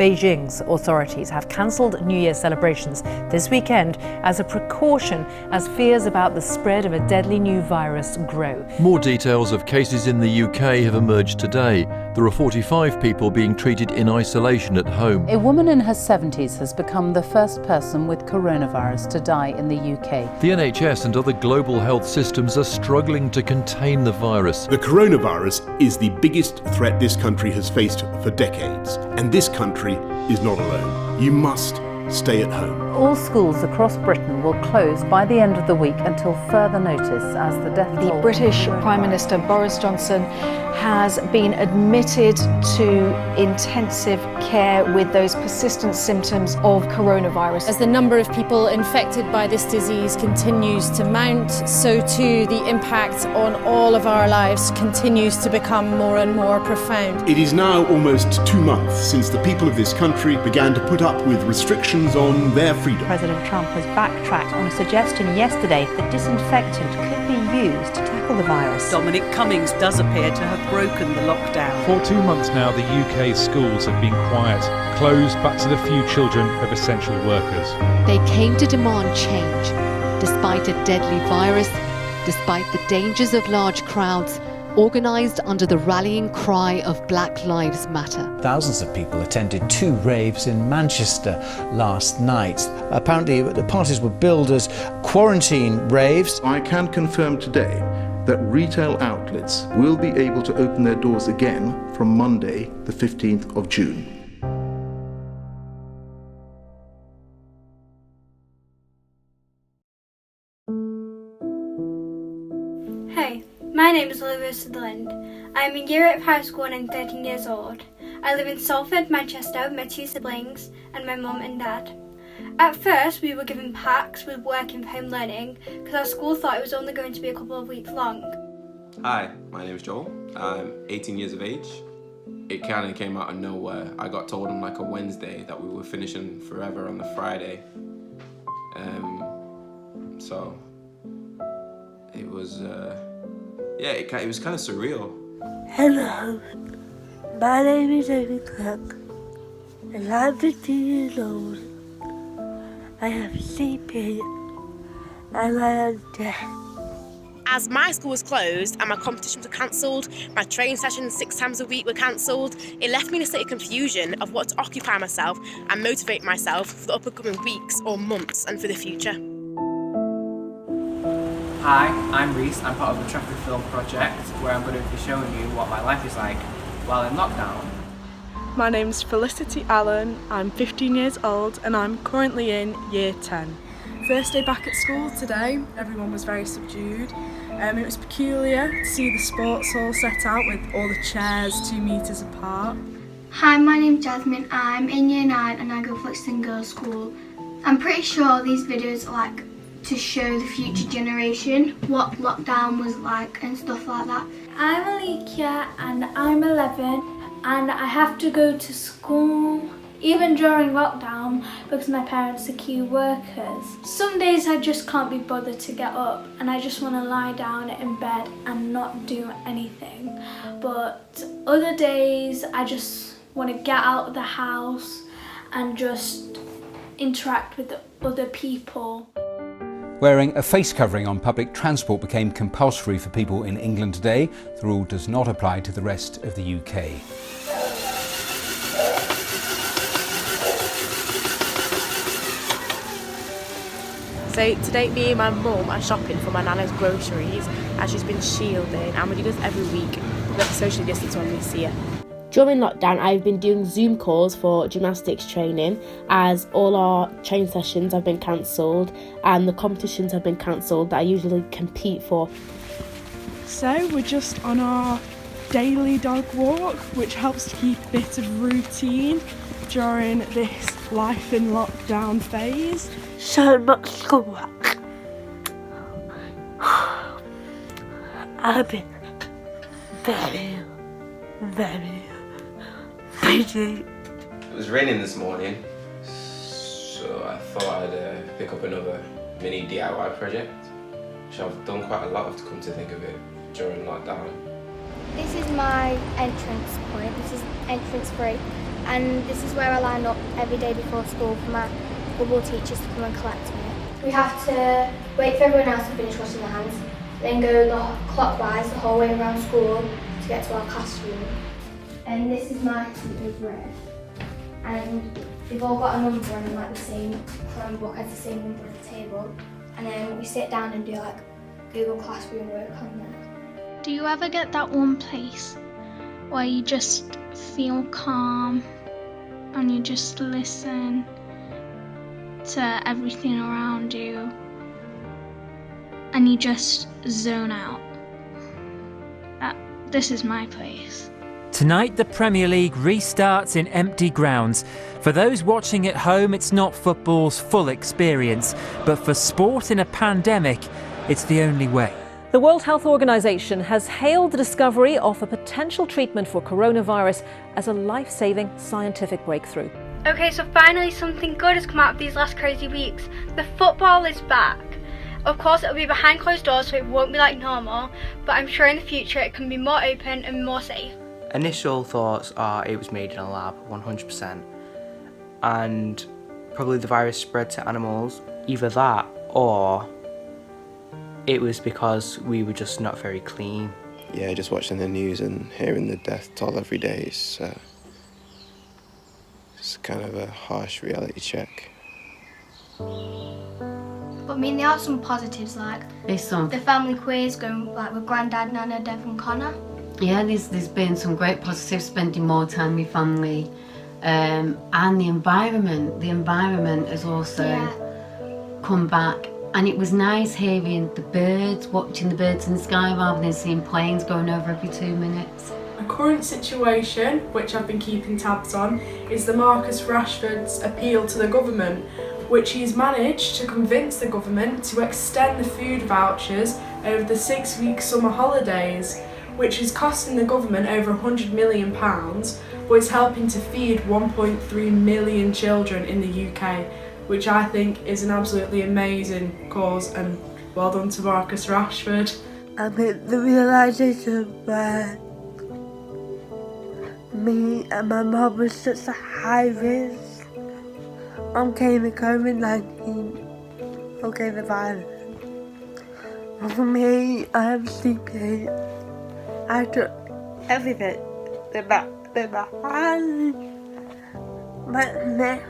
Beijing's authorities have cancelled New Year celebrations this weekend as a precaution as fears about the spread of a deadly new virus grow. More details of cases in the UK have emerged today. There are 45 people being treated in isolation at home. A woman in her 70s has become the first person with coronavirus to die in the UK. The NHS and other global health systems are struggling to contain the virus. The coronavirus is the biggest threat this country has faced for decades, and this country is not alone. You must stay at home. All schools across Britain will close by the end of the week until further notice as the death toll. The British Prime Minister Boris Johnson has been admitted to intensive care with those persistent symptoms of coronavirus. As the number of people infected by this disease continues to mount, so too the impact on all of our lives continues to become more and more profound. It is now almost 2 months since the people of this country began to put up with restrictions on their freedom. President Trump has backtracked on a suggestion yesterday that disinfectant could be used to tackle the virus. Dominic Cummings does appear to have broken the lockdown. For 2 months now, the UK schools have been quiet, closed but to the few children of essential workers. They came to demand change, despite a deadly virus, despite the dangers of large crowds, organised under the rallying cry of Black Lives Matter. Thousands of people attended 2 raves in Manchester last night. Apparently the parties were billed as quarantine raves. I can confirm today that retail outlets will be able to open their doors again from Monday, the 15th of June. Hey, my name is Olivia Sutherland. I am in year 8 of high school and I'm 13 years old. I live in Salford, Manchester with my 2 siblings and my mum and dad. At first we were given packs with working for home learning because our school thought it was only going to be a couple of weeks long. Hi, my name is Joel. I'm 18 years of age. It kind of came out of nowhere. I got told on like a Wednesday that we were finishing forever on the Friday. So it was, it was kind of surreal. Hello, my name is Amy Clark and I'm 15 years old. I have CP and I am deaf. As my school was closed and my competitions were cancelled, my training sessions 6 times a week were cancelled, it left me in a state of confusion of what to occupy myself and motivate myself for the upcoming weeks or months and for the future. Hi, I'm Reese. I'm part of the Trafford Film project where I'm going to be showing you what my life is like while in lockdown. My name's Felicity Allen, I'm 15 years old and I'm currently in year 10. First day back at school today, everyone was very subdued. It was peculiar to see the sports hall set out with all the chairs 2 metres apart. Hi, my name's Jasmine, I'm in year 9 and I go to Flixton Girls' School. I'm pretty sure these videos are like to show the future generation what lockdown was like and stuff like that. I'm Alikia and I'm 11 and I have to go to school even during lockdown because my parents are key workers. Some days I just can't be bothered to get up and I just want to lie down in bed and not do anything. But other days I just want to get out of the house and just interact with other people. Wearing a face covering on public transport became compulsory for people in England today. The rule does not apply to the rest of the UK. So today me and my mum are shopping for my nana's groceries as she's been shielding and we do this every week. We have to socially distance when we see her. During lockdown, I've been doing Zoom calls for gymnastics training as all our training sessions have been cancelled and the competitions have been cancelled that I usually compete for. So we're just on our daily dog walk, which helps to keep a bit of routine during this life in lockdown phase. So much schoolwork. I've been very busy. It was raining this morning, so I thought I'd pick up another mini DIY project, which I've done quite a lot of to come to think of it during lockdown. This is my entrance point. This is entrance 3. and this is where I line up every day before school for my football teachers to come and collect me. We have to wait for everyone else to finish washing their hands, then go clockwise the whole way around school to get to our classroom. And this is my seat over here. And they've all got a number and like the same book has the same number at the table. And then we sit down and do like Google Classroom work on there. Do you ever get that one place where you just feel calm and you just listen to everything around you and you just zone out? This is my place. Tonight, the Premier League restarts in empty grounds. For those watching at home, it's not football's full experience, but for sport in a pandemic, it's the only way. The World Health Organization has hailed the discovery of a potential treatment for coronavirus as a life-saving scientific breakthrough. Okay, so finally something good has come out of these last crazy weeks. The football is back. Of course, it'll be behind closed doors, so it won't be like normal, but I'm sure in the future it can be more open and more safe. Initial thoughts are it was made in a lab, 100%, and probably the virus spread to animals. Either that or it was because we were just not very clean. Yeah, just watching the news and hearing the death toll every day is it's kind of a harsh reality check. But I mean, there are some positives, like the family quiz going like with Grandad, Nana, Dev and Connor. Yeah, there's been some great positives, spending more time with family, and the environment has also come back, and it was nice hearing the birds, watching the birds in the sky rather than seeing planes going over every 2 minutes. A current situation, which I've been keeping tabs on, is the Marcus Rashford's appeal to the government, which he's managed to convince the government to extend the food vouchers over the 6-week summer holidays, which is costing the government over £100 million, but it's helping to feed 1.3 million children in the UK, which I think is an absolutely amazing cause, and well done to Marcus Rashford. I made the realisation that me and my mum was such a high risk. Mum came with COVID-19, okay, the virus. And for me, I am sleepy. I took everything, the hand, my neck,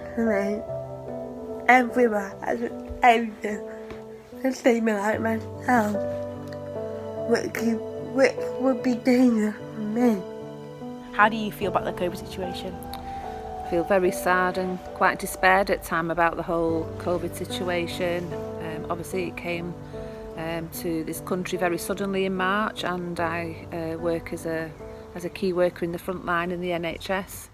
everywhere, I took everything to save me like myself, which would be dangerous for me. How do you feel about the COVID situation? I feel very sad and quite despaired at time about the whole COVID situation. Obviously it came to this country very suddenly in March, and I work as a key worker in the front line in the NHS.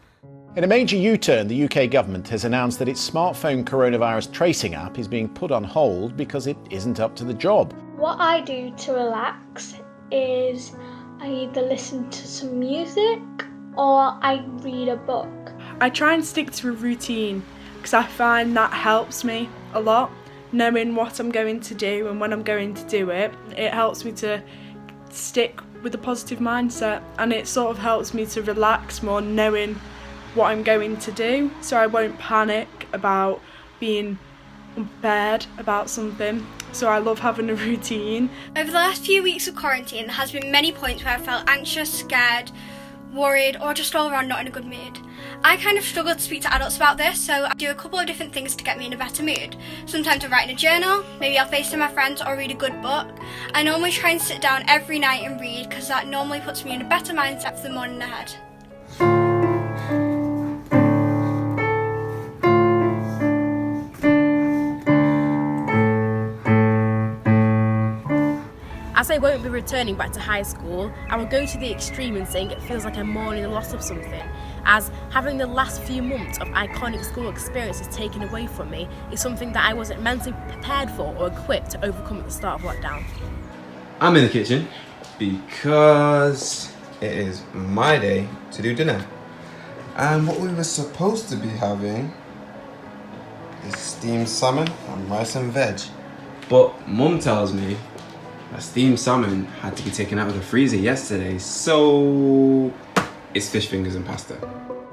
In a major U-turn, the UK government has announced that its smartphone coronavirus tracing app is being put on hold because it isn't up to the job. What I do to relax is I either listen to some music or I read a book. I try and stick to a routine because I find that helps me a lot. Knowing what I'm going to do and when I'm going to do it, it helps me to stick with a positive mindset, and it sort of helps me to relax more knowing what I'm going to do, so I won't panic about being unprepared about something. So I love having a routine. Over the last few weeks of quarantine, there has been many points where I felt anxious, scared, worried, or just all around not in a good mood. I kind of struggle to speak to adults about this, so I do a couple of different things to get me in a better mood. Sometimes I write in a journal, maybe I'll FaceTime my friends or read a good book. I normally try and sit down every night and read because that normally puts me in a better mindset for the morning ahead. As I won't be returning back to high school, I will go to the extreme in saying it feels like I'm mourning the loss of something, as having the last few months of iconic school experiences taken away from me is something that I wasn't mentally prepared for or equipped to overcome at the start of lockdown. I'm in the kitchen because it is my day to do dinner. And what we were supposed to be having is steamed salmon and rice and veg. But Mum tells me that steamed salmon had to be taken out of the freezer yesterday, so it's fish fingers and pasta.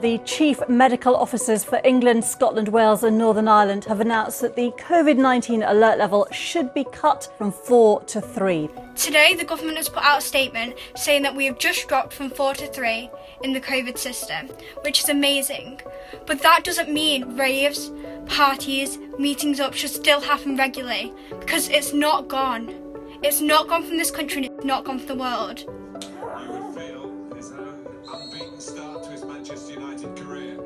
The Chief Medical Officers for England, Scotland, Wales and Northern Ireland have announced that the COVID-19 alert level should be cut from 4 to 3. Today, the government has put out a statement saying that we have just dropped from 4 to 3 in the COVID system, which is amazing. But that doesn't mean raves, parties, meetings up should still happen regularly, because it's not gone. It's not gone from this country and it's not gone from the world. Start to his Manchester United career.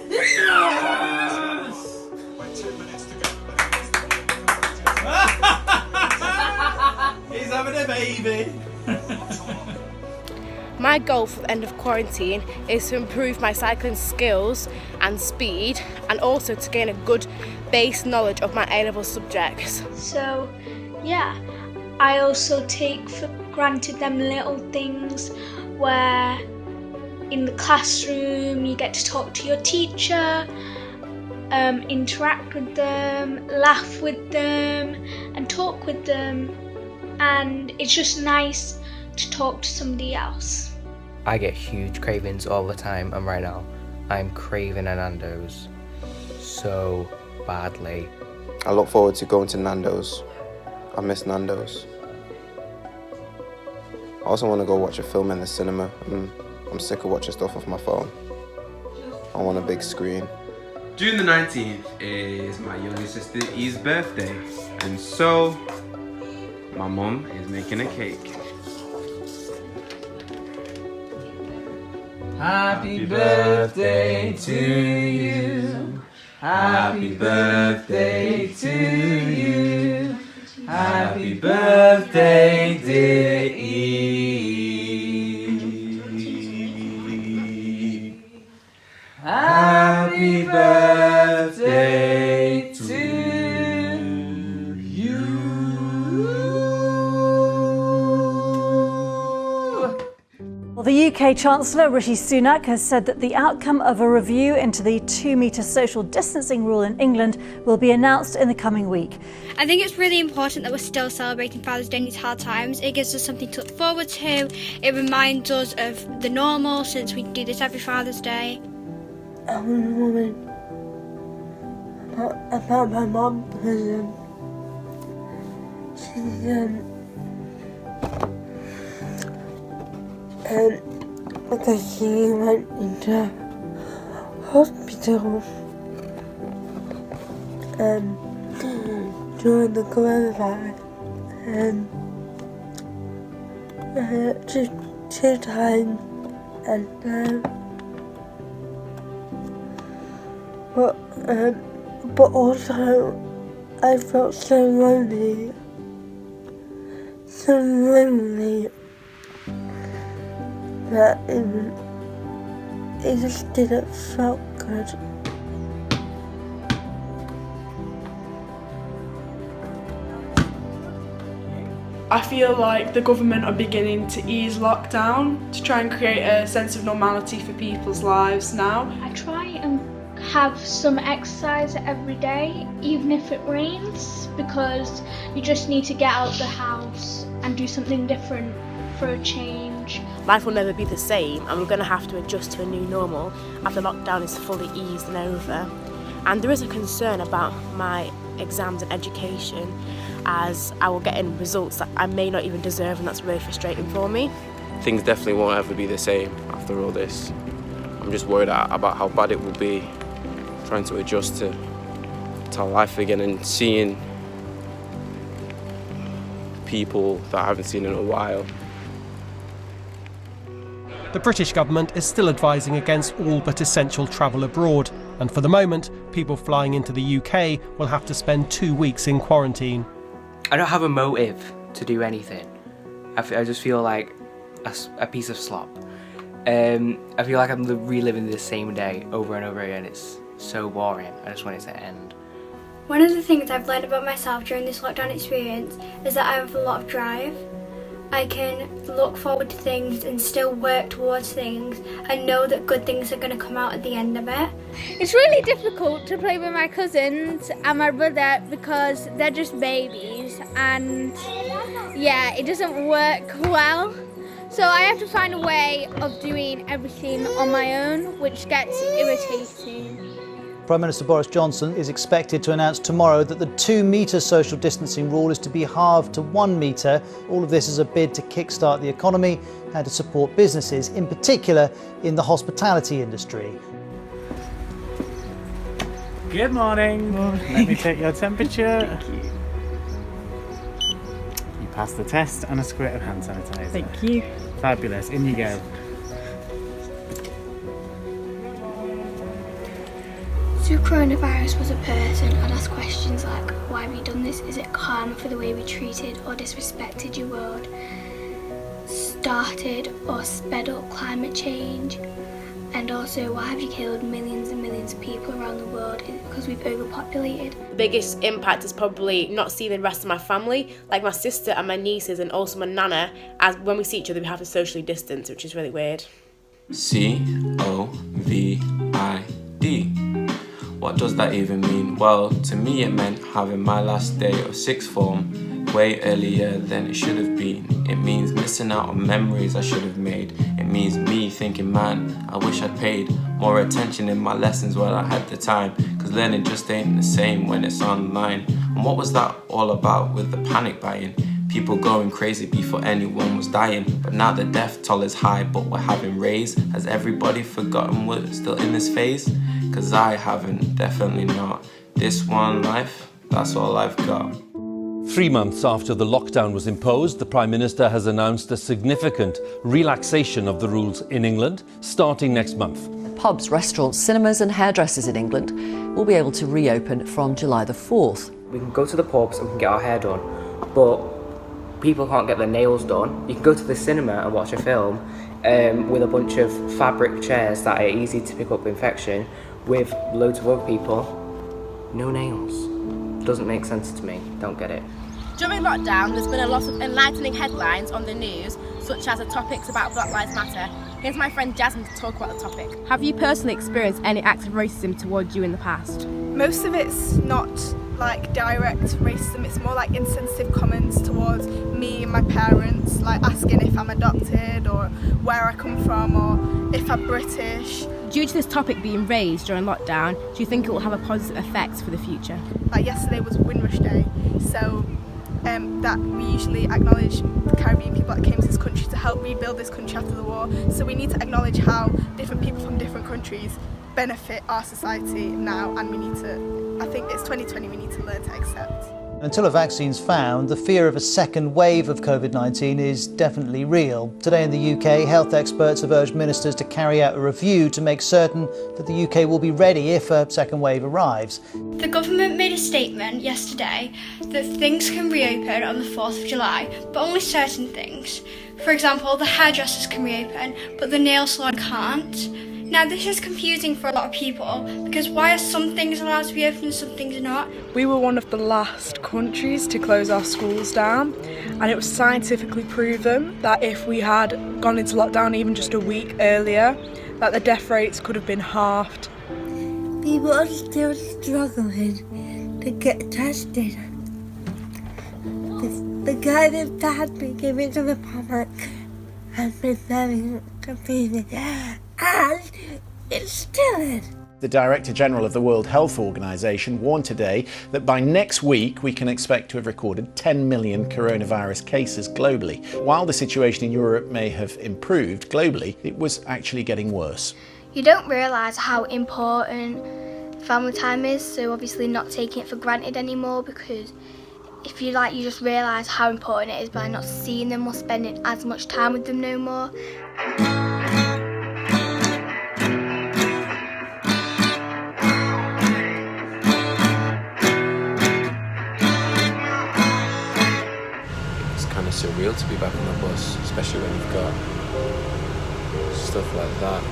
Yes! With 2 minutes to go. He's having a baby. My goal for the end of quarantine is to improve my cycling skills and speed, and also to gain a good base knowledge of my A-level subjects. So, yeah, I also take for granted them little things where in the classroom you get to talk to your teacher, interact with them, laugh with them and talk with them, and it's just nice to talk to somebody else. I get huge cravings all the time, and right now I'm craving a Nando's so badly. I look forward to going to Nando's. I miss Nando's. I also want to go watch a film in the cinema. I'm sick of watching stuff off my phone. I want a big screen. June the 19th is my younger sister E's birthday, and so my mum is making a cake. Happy birthday to you. Happy birthday to you. Happy birthday, dear Eve. Happy birthday to you. Well, the UK Chancellor Rishi Sunak has said that the outcome of a review into the 2-metre social distancing rule in England will be announced in the coming week. I think it's really important that we're still celebrating Father's Day in these hard times. It gives us something to look forward to. It reminds us of the normal, since we do this every Father's Day. I was wondering about my mum because because she went into hospital during the coronavirus, just 2 times, and but also I felt so lonely that it just didn't feel good. I feel like the government are beginning to ease lockdown to try and create a sense of normality for people's lives now. I try and have some exercise every day, even if it rains, because you just need to get out of the house and do something different for a change. Life will never be the same, and we're going to have to adjust to a new normal after lockdown is fully eased and over. And there is a concern about my exams and education, as I will get in results that I may not even deserve, and that's really frustrating for me. Things definitely won't ever be the same after all this. I'm just worried about how bad it will be trying to adjust to life again and seeing people that I haven't seen in a while. The British government is still advising against all but essential travel abroad, and for the moment, people flying into the UK will have to spend 2 weeks in quarantine. I don't have a motive to do anything. I just feel like a piece of slop. I feel like I'm reliving the same day over and over again. It's so boring. I just want it to end. One of the things I've learned about myself during this lockdown experience is that I have a lot of drive. I can look forward to things and still work towards things and know that good things are going to come out at the end of it. It's really difficult to play with my cousins and my brother because they're just babies, and yeah, it doesn't work well. So I have to find a way of doing everything on my own, which gets irritating. Prime Minister Boris Johnson is expected to announce tomorrow that the 2-metre social distancing rule is to be halved to 1 metre. All of this is a bid to kickstart the economy and to support businesses, in particular in the hospitality industry. Good morning. Let me take your temperature. Thank you. You passed the test and a squirt of hand sanitizer. Thank you. Fabulous. In you go. So if coronavirus was a person, I'd ask questions like, why have you done this? Is it karma for the way we treated or disrespected your world? Started or sped up climate change? And also, why have you killed millions and millions of people around the world? Is it because we've overpopulated? The biggest impact is probably not seeing the rest of my family, like my sister and my nieces and also my nana, as when we see each other we have to socially distance, which is really weird. COVID. What does that even mean? Well, to me it meant having my last day of sixth form way earlier than it should have been. It means missing out on memories I should have made. It means me thinking, man, I wish I'd paid more attention in my lessons while I had the time, cause learning just ain't the same when it's online. And what was that all about with the panic buying? People going crazy before anyone was dying, but now the death toll is high, but we're having raised. Has everybody forgotten we're still in this phase? Cause I haven't, definitely not. This one life, that's all I've got. 3 months after the lockdown was imposed, the Prime Minister has announced a significant relaxation of the rules in England, starting next month. Pubs, restaurants, cinemas and hairdressers in England will be able to reopen from July the 4th. We can go to the pubs and we can get our hair done, but people can't get their nails done. You can go to the cinema and watch a film with a bunch of fabric chairs that are easy to pick up infection with loads of other people. No nails. Doesn't make sense to me. Don't get it. During lockdown, there's been a lot of enlightening headlines on the news, such as the topics about Black Lives Matter. Here's my friend Jasmine to talk about the topic. Have you personally experienced any acts of racism towards you in the past? Most of it's not like direct racism, it's more like insensitive comments towards me and my parents, like asking if I'm adopted or where I come from or if I'm British. Due to this topic being raised during lockdown, do you think it will have a positive effect for the future? Like yesterday was Windrush Day, so that we usually acknowledge the Caribbean people that came to this country to help rebuild this country after the war. So we need to acknowledge how different people from different countries benefit our society now, and we need to, I think it's 2020, we need to learn to accept. Until a vaccine's found, the fear of a second wave of COVID-19 is definitely real. Today in the UK, health experts have urged ministers to carry out a review to make certain that the UK will be ready if a second wave arrives. The government made a statement yesterday that things can reopen on the 4th of July, but only certain things. For example, the hairdressers can reopen, but the nail salon can't. Now this is confusing for a lot of people, because why are some things allowed to be open and some things are not? We were one of the last countries to close our schools down, and it was scientifically proven that if we had gone into lockdown even just a week earlier, that the death rates could have been halved. People are still struggling to get tested. The guidance that has been given to the public has been very confusing. And it still is. The Director General of the World Health Organization warned today that by next week we can expect to have recorded 10 million coronavirus cases globally. While the situation in Europe may have improved globally, it was actually getting worse. You don't realise how important family time is, so obviously not taking it for granted anymore, because if you just realise how important it is by not seeing them or spending as much time with them no more. Surreal to be back on the bus, especially when you've got stuff like that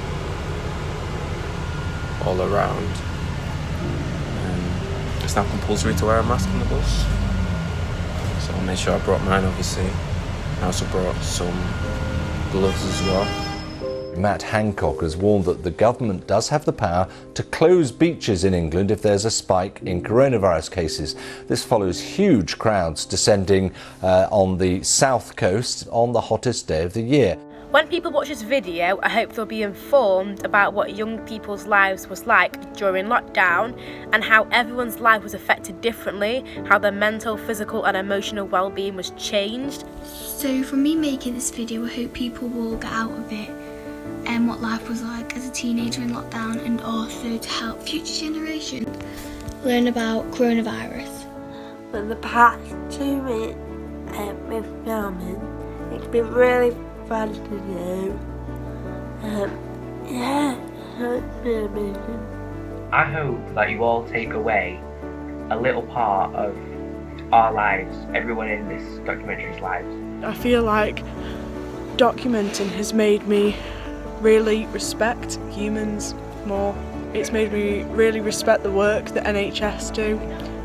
all around. It's now compulsory to wear a mask on the bus, so I made sure I brought mine, obviously. I also brought some gloves as well. Matt Hancock has warned that the government does have the power to close beaches in England if there's a spike in coronavirus cases. This follows huge crowds descending on the south coast on the hottest day of the year. When people watch this video, I hope they'll be informed about what young people's lives was like during lockdown and how everyone's life was affected differently, how their mental, physical and emotional well-being was changed. So from me making this video, I hope people will get out of it and what life was like as a teenager in lockdown, and also to help future generations learn about coronavirus. For the past 2 weeks with filming, it's been really fun to do. Yeah, so it's been amazing. I hope that you all take away a little part of our lives, everyone in this documentary's lives. I feel like documenting has made me really respect humans more. It's made me really respect the work that NHS do,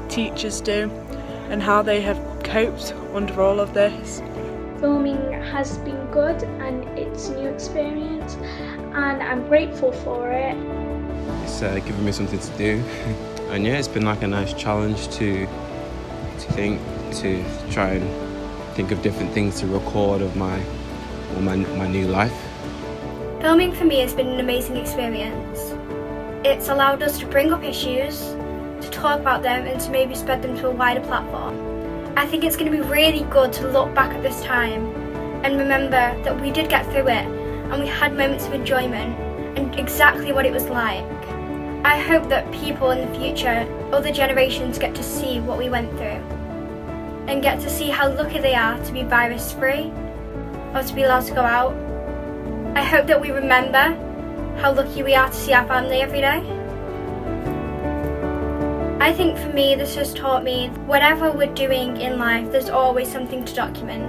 teachers do, and how they have coped under all of this. Filming has been good and it's a new experience and I'm grateful for it. It's given me something to do, and yeah, it's been like a nice challenge to try and think of different things to record of my new life. Filming for me has been an amazing experience. It's allowed us to bring up issues, to talk about them and to maybe spread them to a wider platform. I think it's going to be really good to look back at this time and remember that we did get through it and we had moments of enjoyment and exactly what it was like. I hope that people in the future, other generations, get to see what we went through and get to see how lucky they are to be virus free or to be allowed to go out. I hope that we remember how lucky we are to see our family every day. I think for me this has taught me whatever we're doing in life, there's always something to document.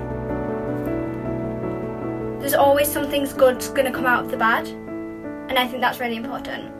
There's always something good's going to come out of the bad, and I think that's really important.